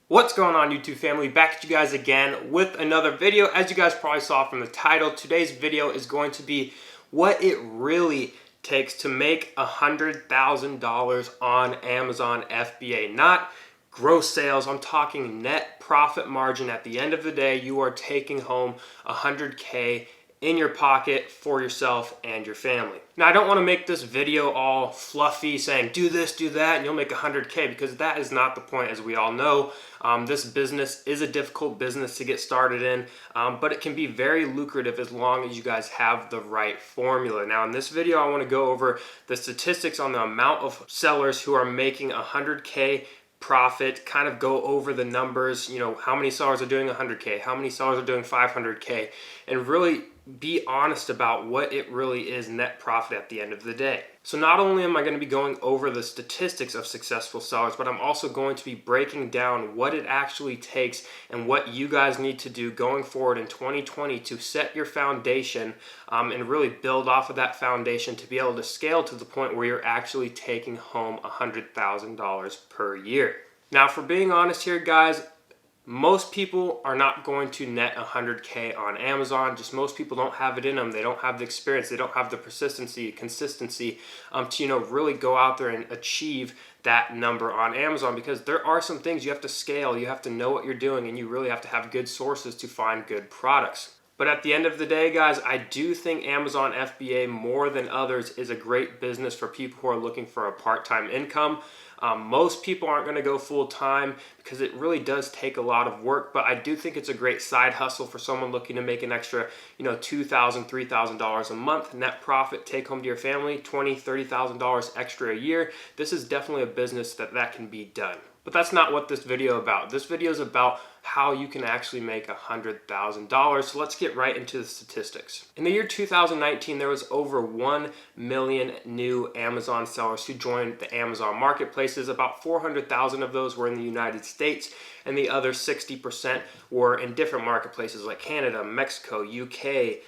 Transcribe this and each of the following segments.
What's going on, YouTube family? Back at you guys again with another video. As you guys probably saw from the title, today's video is going to be what it really takes to make $100,000 on Amazon FBA. Not gross sales, I'm talking net profit margin. At the end of the day, you are taking home $100K in your pocket for yourself and your family. Now, I don't want to make this video all fluffy saying do this, do that, and you'll make $100K, because that is not the point. As we all know, this business is a difficult business to get started in, but it can be very lucrative as long as you guys have the right formula. Now, in this video, I want to go over the statistics on the amount of sellers who are making $100K profit, kind of go over the numbers, how many sellers are doing 100K, how many sellers are doing 500K, and really be honest about what it really is net profit at the end of the day. So not only am I going to be going over the statistics of successful sellers, but I'm also going to be breaking down what it actually takes and what you guys need to do going forward in 2020 to set your foundation and really build off of that foundation to be able to scale to the point where you're actually taking home $100,000 per year. Now, for being honest here, guys, most people are not going to net 100K on Amazon. Just most people don't have it in them. They don't have the experience. They don't have the consistency to really go out there and achieve that number on Amazon, because there are some things you have to scale. You have to know what you're doing, and you really have to have good sources to find good products. But at the end of the day, guys, I do think Amazon FBA, more than others, is a great business for people who are looking for a part-time income. Most people aren't going to go full-time because it really does take a lot of work, but I do think it's a great side hustle for someone looking to make an extra, $2,000, $3,000 a month net profit, take home to your family, $20,000, $30,000 extra a year. This is definitely a business that can be done. But that's not what this video is about. This video is about how you can actually make $100,000. So let's get right into the statistics. In the year 2019, there was over 1 million new Amazon sellers who joined the Amazon marketplaces. About 400,000 of those were in the United States, and the other 60% were in different marketplaces like Canada, Mexico, UK,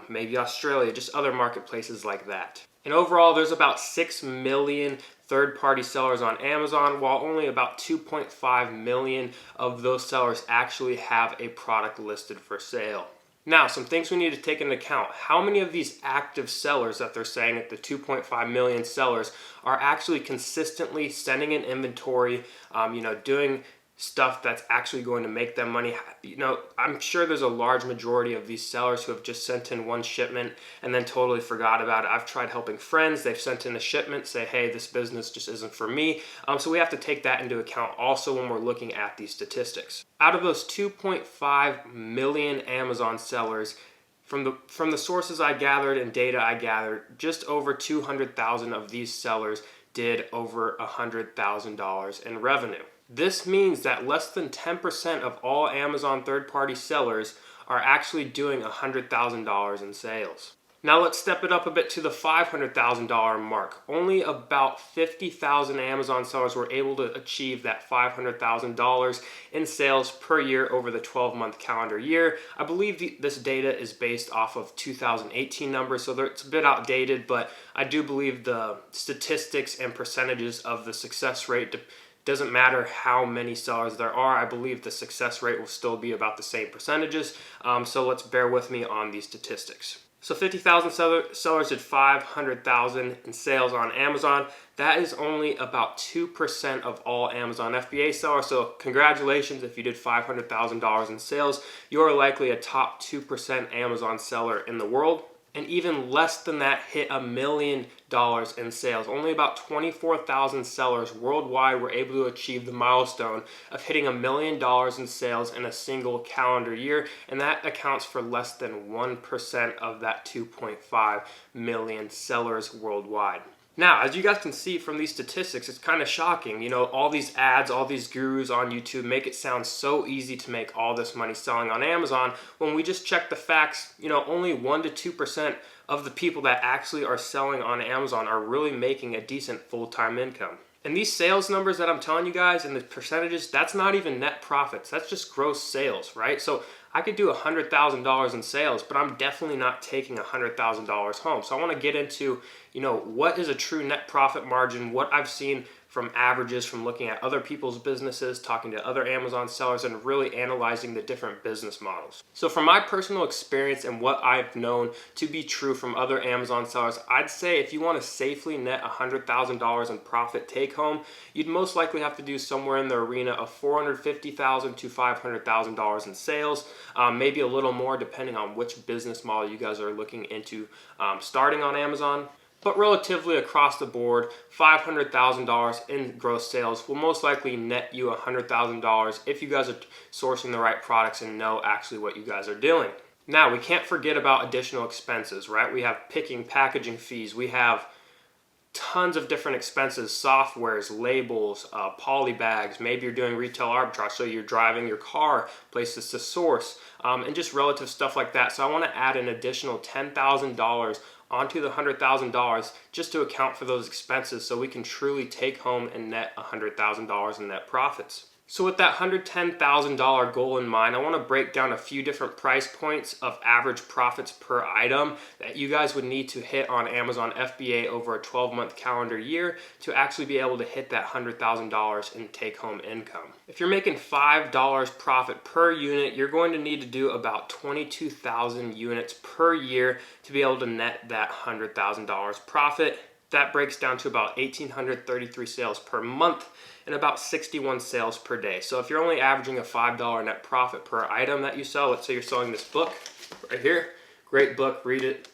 maybe Australia, just other marketplaces like that. And overall, there's about 6 million third-party sellers on Amazon, while only about 2.5 million of those sellers actually have a product listed for sale. Now, some things we need to take into account. How many of these active sellers that they're saying at the 2.5 million sellers are actually consistently sending an inventory, doing stuff that's actually going to make them money? I'm sure there's a large majority of these sellers who have just sent in one shipment and then totally forgot about it. I've tried helping friends. They've sent in a shipment, say, hey, this business just isn't for me. So we have to take that into account also when we're looking at these statistics. Out of those 2.5 million Amazon sellers, from the sources I gathered and data I gathered, just over 200,000 of these sellers did over $100,000 in revenue. This means that less than 10% of all Amazon third-party sellers are actually doing $100,000 in sales. Now let's step it up a bit to the $500,000 mark. Only about 50,000 Amazon sellers were able to achieve that $500,000 in sales per year over the 12-month calendar year. I believe this data is based off of 2018 numbers, so it's a bit outdated, but I do believe the statistics and percentages of the success rate doesn't matter how many sellers there are. I believe the success rate will still be about the same percentages. So let's bear with me on these statistics. So 50,000 sellers did 500,000 in sales on Amazon. That is only about 2% of all Amazon FBA sellers. So congratulations if you did $500,000 in sales. You are likely a top 2% Amazon seller in the world. And even less than that hit $1 million in sales. Only about 24,000 sellers worldwide were able to achieve the milestone of hitting $1 million in sales in a single calendar year, and that accounts for less than 1% of that 2.5 million sellers worldwide. Now, as you guys can see from these statistics, it's kind of shocking. All these ads, all these gurus on YouTube make it sound so easy to make all this money selling on Amazon. When we just check the facts, only 1% to 2% of the people that actually are selling on Amazon are really making a decent full-time income. And these sales numbers that I'm telling you guys and the percentages, that's not even net profits. That's just gross sales, right? So I could do $100,000 in sales, but I'm definitely not taking $100,000 home. So I want to get into, what is a true net profit margin, what I've seen from averages, from looking at other people's businesses, talking to other Amazon sellers, and really analyzing the different business models. So from my personal experience and what I've known to be true from other Amazon sellers, I'd say if you want to safely net $100,000 in profit take home, you'd most likely have to do somewhere in the arena of $450,000 to $500,000 in sales, maybe a little more depending on which business model you guys are looking into starting on Amazon. But relatively across the board, $500,000 in gross sales will most likely net you $100,000 if you guys are sourcing the right products and know actually what you guys are doing. Now, we can't forget about additional expenses, right? We have picking, packaging fees. We have tons of different expenses, softwares, labels, poly bags. Maybe you're doing retail arbitrage, so you're driving your car places to source, and just relative stuff like that. So I want to add an additional $10,000 onto the $100,000 just to account for those expenses so we can truly take home and net $100,000 in net profits. So with that $110,000 goal in mind, I want to break down a few different price points of average profits per item that you guys would need to hit on Amazon FBA over a 12-month calendar year to actually be able to hit that $100,000 in take-home income. If you're making $5 profit per unit, you're going to need to do about 22,000 units per year to be able to net that $100,000 profit. That breaks down to about 1,833 sales per month and about 61 sales per day. So if you're only averaging a $5 net profit per item that you sell, let's say you're selling this book right here, great book, read it.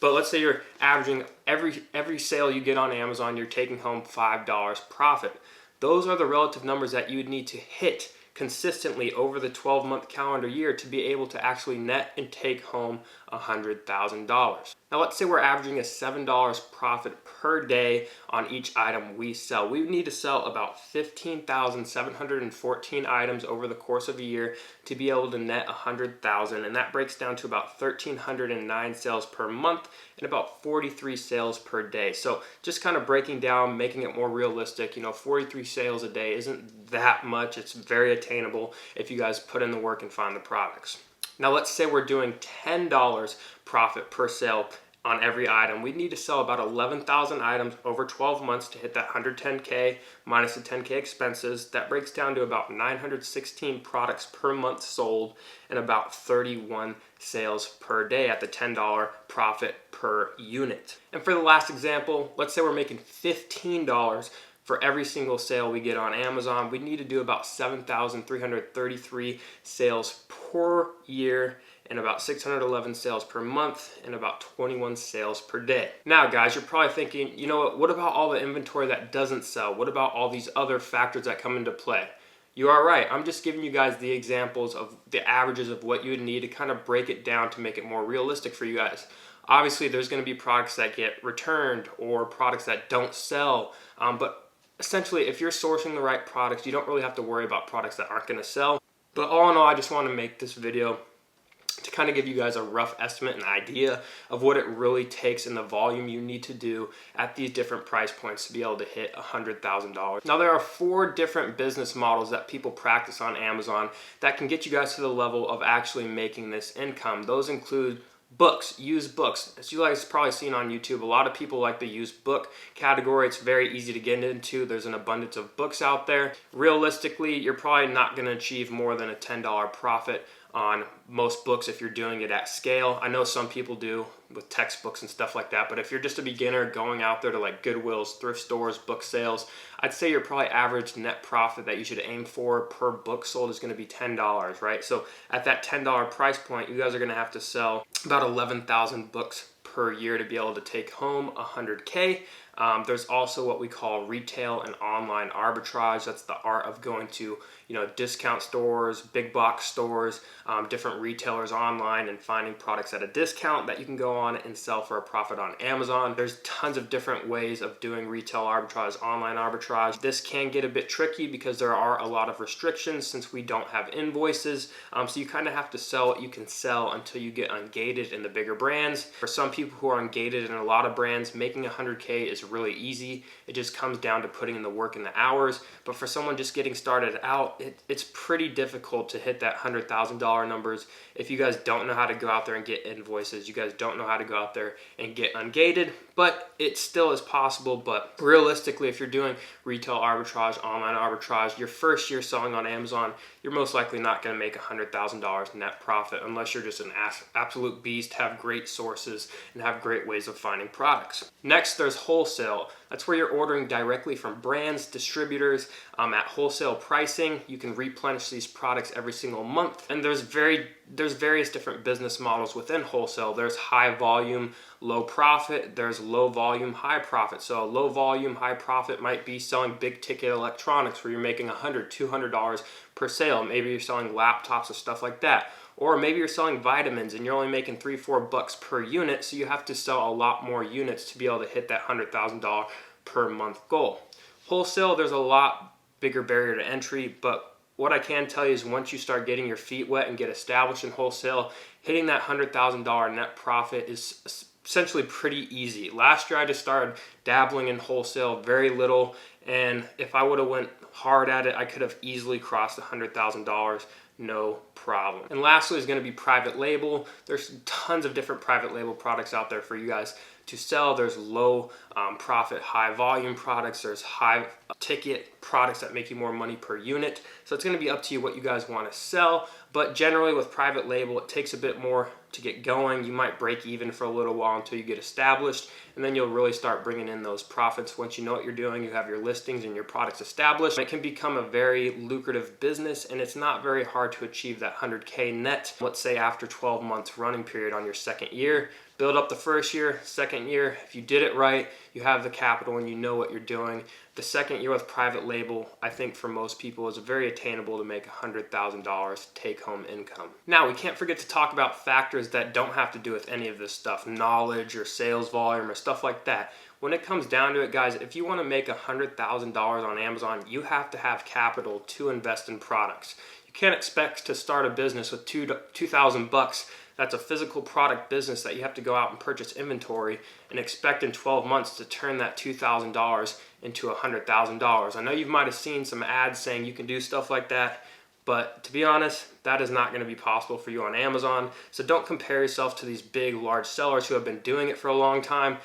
But let's say you're averaging every sale you get on Amazon, you're taking home $5 profit. Those are the relative numbers that you would need to hit consistently over the 12-month calendar year to be able to actually net and take home $100,000. Now let's say we're averaging a $7 profit per day on each item we sell. We need to sell about 15,714 items over the course of a year to be able to net $100,000, and that breaks down to about 1,309 sales per month and about 43 sales per day. So just kind of breaking down, making it more realistic, 43 sales a day isn't that much. It's very attainable if you guys put in the work and find the products. Now let's say we're doing $10 profit per sale on every item. We need to sell about 11,000 items over 12 months to hit that 110K minus the 10K expenses. That breaks down to about 916 products per month sold and about 31 sales per day at the $10 profit per unit. And for the last example, let's say we're making $15 for every single sale we get on Amazon. We need to do about 7,333 sales per year and about 611 sales per month and about 21 sales per day. Now guys, you're probably thinking, what about all the inventory that doesn't sell? What about all these other factors that come into play? You are right. I'm just giving you guys the examples of the averages of what you would need to kind of break it down to make it more realistic for you guys. Obviously, there's going to be products that get returned or products that don't sell, but essentially, if you're sourcing the right products, you don't really have to worry about products that aren't going to sell. But all in all, I just want to make this video to kind of give you guys a rough estimate and idea of what it really takes and the volume you need to do at these different price points to be able to hit $100,000. Now, there are 4 different business models that people practice on Amazon that can get you guys to the level of actually making this income. Those include books, used books. As you guys probably seen on YouTube, a lot of people like the used book category. It's very easy to get into. There's an abundance of books out there. Realistically, you're probably not going to achieve more than a $10 profit on most books if you're doing it at scale. I know some people do with textbooks and stuff like that, but if you're just a beginner going out there to like Goodwills, thrift stores, book sales, I'd say your probably average net profit that you should aim for per book sold is going to be $10, right? So at that $10 price point, you guys are going to have to sell about 11,000 books per year to be able to take home 100K. There's also what we call retail and online arbitrage. That's the art of going to discount stores, big box stores, different retailers online and finding products at a discount that you can go on and sell for a profit on Amazon. There's tons of different ways of doing retail arbitrage, online arbitrage. This can get a bit tricky because there are a lot of restrictions since we don't have invoices. So you kind of have to sell what you can sell until you get ungated in the bigger brands. For some people who are ungated in a lot of brands, making 100K is really easy. It just comes down to putting in the work and the hours. But for someone just getting started out, it's pretty difficult to hit that $100,000 numbers if you guys don't know how to go out there and get invoices. You guys don't know how to go out there and get ungated. but it still is possible. But realistically, if you're doing retail arbitrage, online arbitrage, your first year selling on Amazon, you're most likely not going to make $100,000 net profit unless you're just an absolute beast, have great sources, and have great ways of finding products. Next, there's wholesale. That's where you're ordering directly from brands, distributors, at wholesale pricing. You can replenish these products every single month. And there's various different business models within wholesale. There's high volume, low profit. There's low volume, high profit. So a low volume, high profit might be selling big ticket electronics where you're making $100, $200 per sale. Maybe you're selling laptops or stuff like that. Or maybe you're selling vitamins and you're only making $3-4 per unit, so you have to sell a lot more units to be able to hit that $100,000 per month goal. Wholesale, there's a lot bigger barrier to entry, but what I can tell you is once you start getting your feet wet and get established in wholesale, hitting that $100,000 net profit is essentially pretty easy. Last year I just started dabbling in wholesale, very little, and if I would have went hard at it, I could have easily crossed $100,000. No problem. And lastly is going to be private label. There's tons of different private label products out there for you guys to sell. There's low profit, high volume products. There's high ticket products that make you more money per unit. So it's going to be up to you what you guys want to sell. But generally with private label, it takes a bit more to get going. You might break even for a little while until you get established, and then you'll really start bringing in those profits once you know what you're doing, you have your listings and your products established. It can become a very lucrative business, and it's not very hard to achieve that 100K net, let's say after 12 months running period on your second year. Build up the first year, second year, if you did it right, you have the capital and you know what you're doing. The second year with private label, I think for most people is very attainable to make $100,000 take-home income. Now, we can't forget to talk about factors that don't have to do with any of this stuff, knowledge or sales volume or stuff like that. When it comes down to it, guys, if you want to make $100,000 on Amazon, you have to have capital to invest in products. You can't expect to start a business with $2,000. That's a physical product business that you have to go out and purchase inventory and expect in 12 months to turn that $2,000 into $100,000. I know you might have seen some ads saying you can do stuff like that, but to be honest, that is not going to be possible for you on Amazon. So don't compare yourself to these big, large sellers who have been doing it for a long time.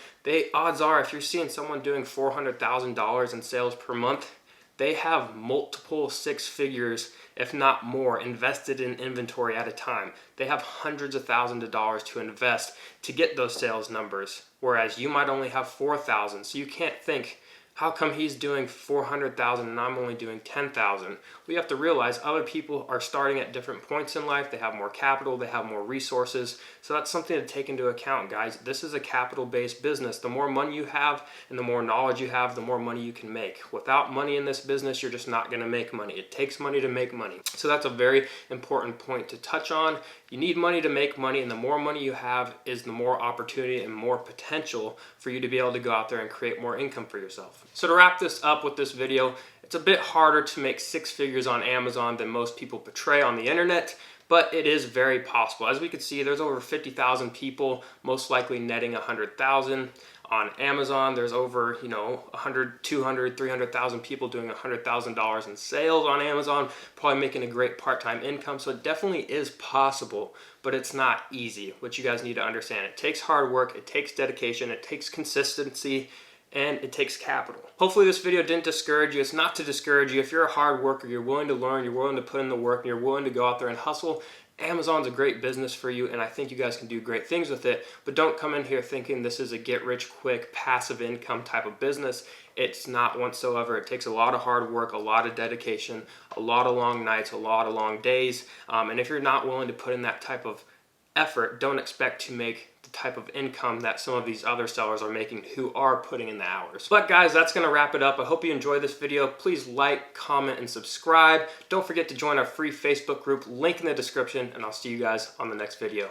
Odds are, if you're seeing someone doing $400,000 in sales per month, they have multiple six figures, if not more, invested in inventory at a time. They have hundreds of thousands of dollars to invest to get those sales numbers, whereas you might only have 4,000. So you can't think, how come he's doing 400,000 and I'm only doing 10,000? We have to realize other people are starting at different points in life. They have more capital, they have more resources. So that's something to take into account, guys. This is a capital-based business. The more money you have and the more knowledge you have, the more money you can make. Without money in this business, you're just not going to make money. It takes money to make money. So that's a very important point to touch on. You need money to make money, and the more money you have is the more opportunity and more potential for you to be able to go out there and create more income for yourself. So to wrap this up with this video, it's a bit harder to make six figures on Amazon than most people portray on the internet, but it is very possible. As we can see, there's over 50,000 people most likely netting 100,000. On Amazon, there's over 100, 200, 300,000 people doing $100,000 in sales on Amazon, probably making a great part-time income. So it definitely is possible, but it's not easy, which you guys need to understand. It takes hard work, it takes dedication, it takes consistency, and it takes capital. Hopefully this video didn't discourage you. It's not to discourage you. If you're a hard worker, you're willing to learn, you're willing to put in the work, and you're willing to go out there and hustle, Amazon's a great business for you, and I think you guys can do great things with it, but don't come in here thinking this is a get-rich-quick, passive income type of business. It's not whatsoever. It takes a lot of hard work, a lot of dedication, a lot of long nights, a lot of long days, and if you're not willing to put in that type of effort, don't expect to make the type of income that some of these other sellers are making who are putting in the hours. But guys, that's going to wrap it up. I hope you enjoyed this video. Please like, comment, and subscribe. Don't forget to join our free Facebook group, link in the description, and I'll see you guys on the next video.